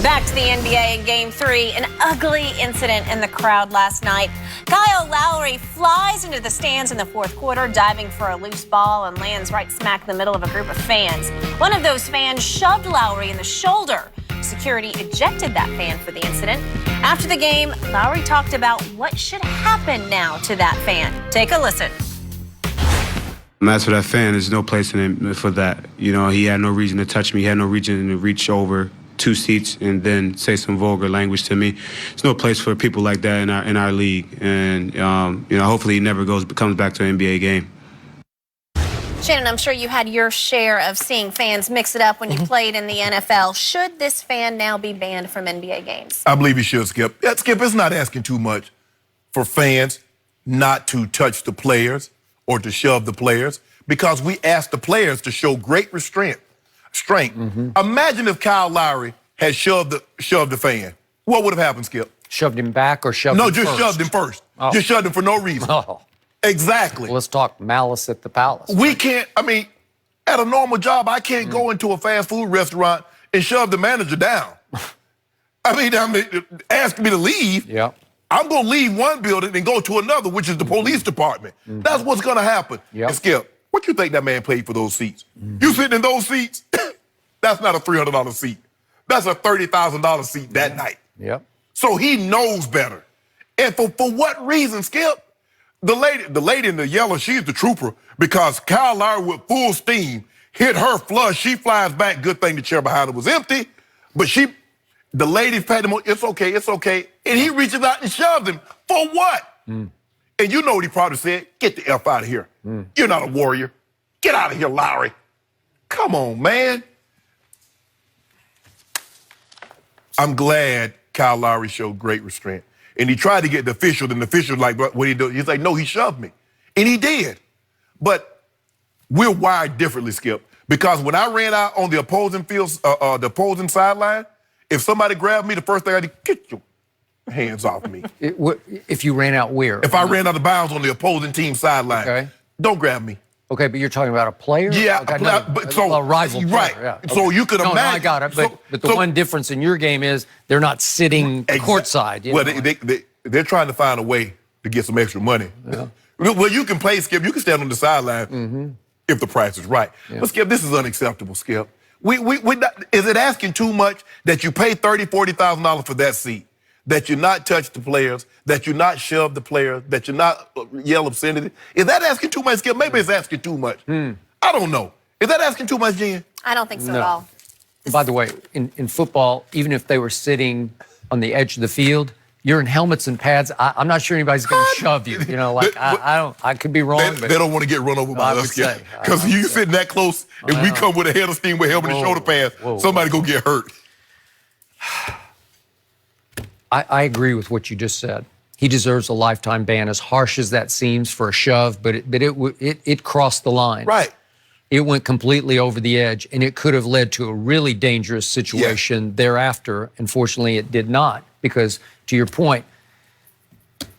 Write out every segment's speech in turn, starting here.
Back to the NBA in Game 3, an ugly incident in the crowd last night. Kyle Lowry flies into the stands in the fourth quarter, diving for a loose ball and lands right smack in the middle of a group of fans. One of those fans shoved Lowry in the shoulder. Security ejected that fan for the incident. After the game, Lowry talked about what should happen now to that fan. Take a listen. As for that fan, there's no place in him for that. You know, he had no reason to touch me. He had no reason to reach over 2 seats and then say some vulgar language to me. There's no place for people like that in our league. And, you know, hopefully he never comes back to an NBA game. Shannon, I'm sure you had your share of seeing fans mix it up when you played in the NFL. Should this fan now be banned from NBA games? I believe he should, Skip. Yeah, Skip, it's not asking too much for fans not to touch the players or to shove the players, because we asked the players to show great restraint. Imagine if Kyle Lowry had shoved the fan. What would have happened, Skip? Shoved him back or shoved him first? No, just shoved him first. Oh. Just shoved him for no reason. Oh. Exactly. Well, let's talk malice at the palace. We can't, I mean, at a normal job, I can't go into a fast food restaurant and shove the manager down. I mean, ask me to leave. Yeah. I'm going to leave one building and go to another, which is the police department. That's what's going to happen. Yep. And Skip, what you think that man paid for those seats? You sitting in those seats? That's not a $300 seat. That's a $30,000 seat that night. Yep. So he knows better. And for what reason, Skip? The lady in the yellow, she's the trooper, because Kyle Lowry with full steam hit her flush. She flies back. Good thing the chair behind her was empty. But the lady patted him on, it's okay, it's okay. And he reaches out and shoves him. For what? And you know what he probably said? Get the F out of here. You're not a warrior. Get out of here, Lowry. Come on, man. I'm glad Kyle Lowry showed great restraint. And he tried to get the official, and the official like, what he do? He's like, no, he shoved me. And he did. But we're wired differently, Skip. Because when I ran out on the opposing field, the opposing sideline, if somebody grabbed me, the first thing I did, get your hands off me. If you ran out where? If I ran out of bounds on the opposing team sideline, okay. Don't grab me. Okay, but you're talking about a player? Yeah, okay, a rival player. Right. Yeah, okay. So you could imagine. No, I got it. But the one difference in your game is they're not sitting courtside. Well, they're trying to find a way to get some extra money. Yeah. Well, you can play, Skip. You can stand on the sideline if the price is right. Yeah. But, Skip, this is unacceptable, Skip. Is it asking too much that you pay $30,000, $40,000 for that seat, that you not touch the players, that you not shove the players, that you not yell obscenity? Is that asking too much, Skip? Maybe it's asking too much. I don't know. Is that asking too much, Jen? I don't think so at all. By the way, in football, even if they were sitting on the edge of the field, you're in helmets and pads. I'm not sure anybody's going to shove you. You know, like I could be wrong. They don't want to get run over by us, because you sitting that close and we come with a head of steam with helmet and shoulder pads, somebody go get hurt. I agree with what you just said. He deserves a lifetime ban, as harsh as that seems for a shove, but it crossed the line. Right. It went completely over the edge, and it could have led to a really dangerous situation thereafter. Unfortunately, it did not, because, to your point,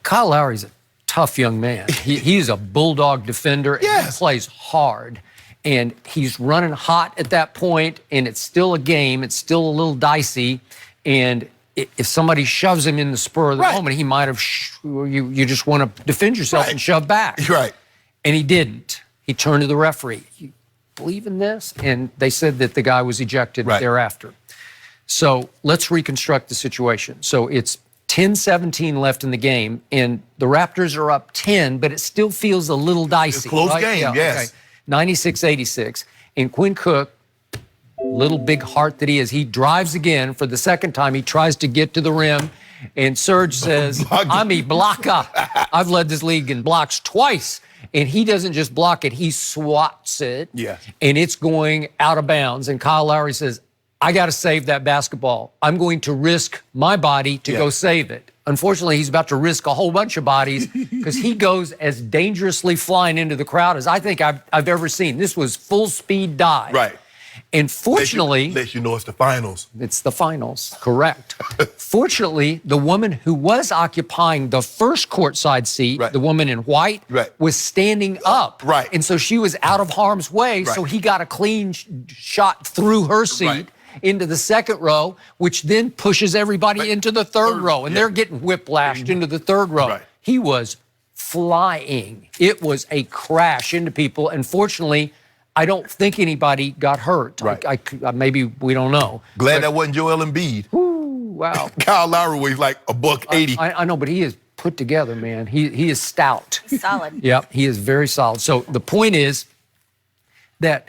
Kyle Lowry's a tough young man. He's a bulldog defender, and he plays hard. And he's running hot at that point, and it's still a game. It's still a little dicey. And if somebody shoves him in the spur of the moment, he might have, you just want to defend yourself and shove back. Right. And he didn't. He turned to the referee. You believe in this? And they said that the guy was ejected thereafter. So let's reconstruct the situation. So it's 10-17 left in the game, and the Raptors are up 10, but it still feels a little dicey. It's a close game, yes. Okay. 96-86. And Quinn Cook, little big heart that he is, he drives again for the second time. He tries to get to the rim, and Serge says, I'm a blocker. I've led this league in blocks twice. And he doesn't just block it, he swats it. Yeah. And it's going out of bounds. And Kyle Lowry says, I got to save that basketball. I'm going to risk my body to go save it. Unfortunately, he's about to risk a whole bunch of bodies because he goes as dangerously flying into the crowd as I think I've ever seen. This was full speed dive. Right. And fortunately, let you know it's the finals. It's the finals, correct. Fortunately, the woman who was occupying the first courtside seat, the woman in white, was standing up. Right. And so she was out of harm's way, so he got a clean shot through her seat. into the second row, which then pushes everybody into the third row, and they're getting whiplashed into the third row. Right. He was flying. It was a crash into people, and fortunately, I don't think anybody got hurt. Right. Maybe we don't know. Glad that wasn't Joel Embiid. Ooh, wow. Kyle Lowry weighs like $180. I know, but he is put together, man. He is stout. He's solid. Yep, he is very solid. So the point is that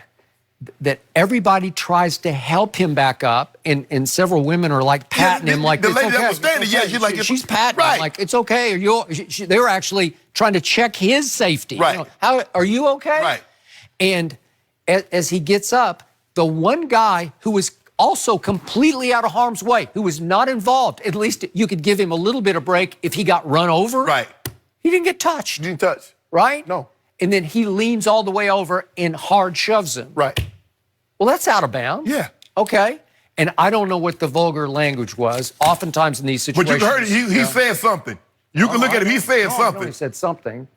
everybody tries to help him back up, and several women are like patting him like the it's lady okay. that was standing, It's okay. she's like, she's patting him right. like it's okay. They were actually trying to check his safety. Right. You know, how are you okay? Right. And as he gets up, the one guy who was also completely out of harm's way, who was not involved, at least you could give him a little bit of break if he got run over. Right. He didn't get touched. Didn't touch. Right? No. And then he leans all the way over and hard shoves him. Right. Well, that's out of bounds. Yeah. Okay. And I don't know what the vulgar language was. Oftentimes in these situations. But you heard it. He said something. You can look at him. He said something. He said something.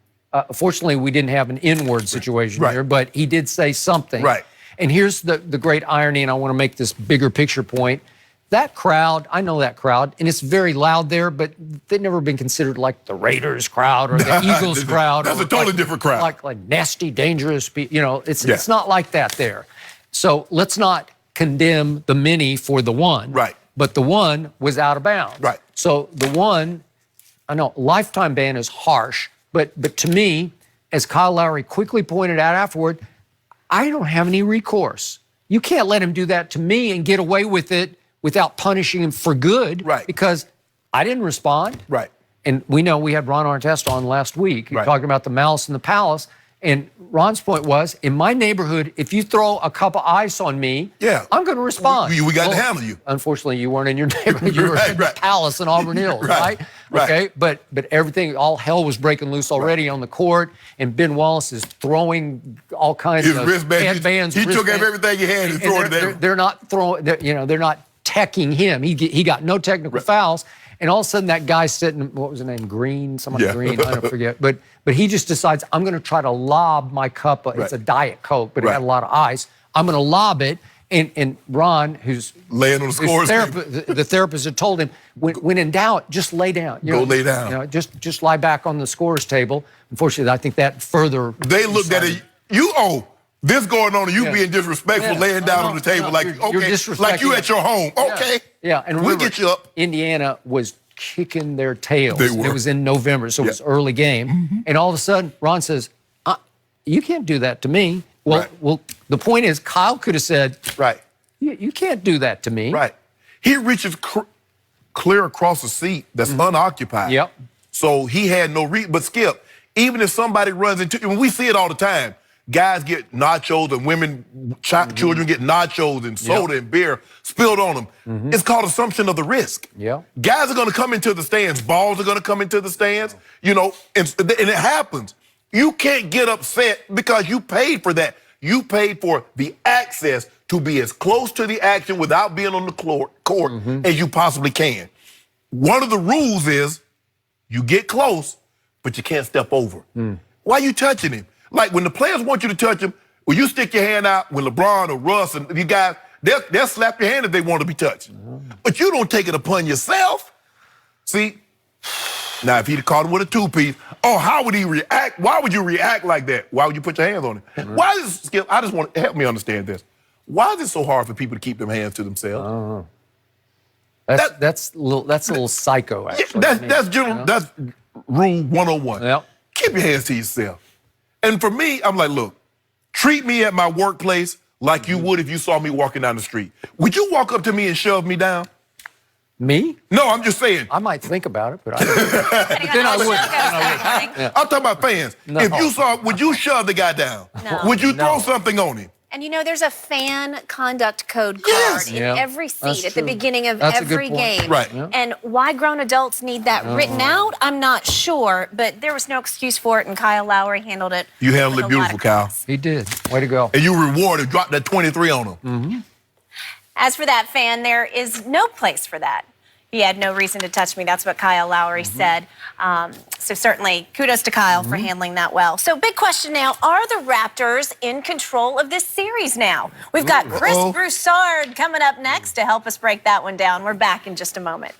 Fortunately, we didn't have an N-word situation Right. here, but he did say something. Right. And here's the great irony, and I want to make this bigger picture point. That crowd, I know that crowd, and it's very loud there, but they've never been considered like the Raiders crowd or the Eagles crowd. That's or a totally like, different crowd. Like nasty, dangerous, it's not like that there. So let's not condemn the many for the one. Right. But the one was out of bounds. Right. So the one, I know lifetime ban is harsh, but to me, as Kyle Lowry quickly pointed out afterward, I don't have any recourse. You can't let him do that to me and get away with it without punishing him for good. Right. Because I didn't respond. Right. And we know we had Ron Artest on last week talking about the malice in the palace. And Ron's point was, in my neighborhood, if you throw a cup of ice on me, I'm going to respond. We got to handle you. Unfortunately, you weren't in your neighborhood. You were in the palace in Auburn Hills, right? Okay, but everything, all hell was breaking loose already on the court, and Ben Wallace is throwing all kinds of headbands. He took everything he had and threw it at him. They're not throwing, they're not teching him. He got no technical fouls. And all of a sudden, that guy sitting, what was his name? Green, somebody Green, I don't forget. But he just decides, I'm going to try to lob my cup. It's a Diet Coke, but it had a lot of ice. I'm going to lob it. And Ron, who's laying on the scores, the therapist had told him, when in doubt, just lay down. Go lay down. Just lie back on the scores table. Unfortunately, I think that further. They looked at it. This going on, and you being disrespectful, laying down on the table like you at your home. Okay. Yeah, and we'll get you up. Indiana was kicking their tails. They were. It was in November, so it was early game. And all of a sudden, Ron says, you can't do that to me. Well, the point is, Kyle could have said, you can't do that to me. Right. He reaches clear across the seat that's unoccupied. Yep. So he had no reason. But Skip, even if somebody runs into, and we see it all the time, guys get nachos and women, children get nachos and soda and beer spilled on them. It's called assumption of the risk. Yeah. Guys are going to come into the stands. Balls are going to come into the stands, and it happens. You can't get upset because you paid for that. You paid for the access to be as close to the action without being on the court as you possibly can. One of the rules is you get close, but you can't step over. Why are you touching him? Like when the players want you to touch him, when you stick your hand out, when LeBron or Russ and you guys, they'll slap your hand if they want to be touched. But you don't take it upon yourself. See? Now, if he'd caught him with a two-piece, how would he react? Why would you react like that? Why would you put your hands on him? Why is Skip? I just want to help me understand this. Why is it so hard for people to keep their hands to themselves? That's a little psycho, actually. That's rule 101. Yep. Keep your hands to yourself. And for me, I'm like, look, treat me at my workplace like you would if you saw me walking down the street. Would you walk up to me and shove me down? Me? No, I'm just saying. I might think about it, but I don't. Then I would. I'm talking about fans. No. If you saw, would you shove the guy down? No. Would you throw something on him? And there's a fan conduct code card in every seat at the beginning of every game. Right. Yeah. And why grown adults need that written out, I'm not sure, but there was no excuse for it, and Kyle Lowry handled it. You handled it with a lot beautiful, of Kyle. class. He did. Way to go. And you rewarded, dropped that 23 on him. As for that fan, there is no place for that. He had no reason to touch me. That's what Kyle Lowry said. So certainly kudos to Kyle for handling that well. So big question now, are the Raptors in control of this series now? We've got Chris Broussard coming up next to help us break that one down. We're back in just a moment.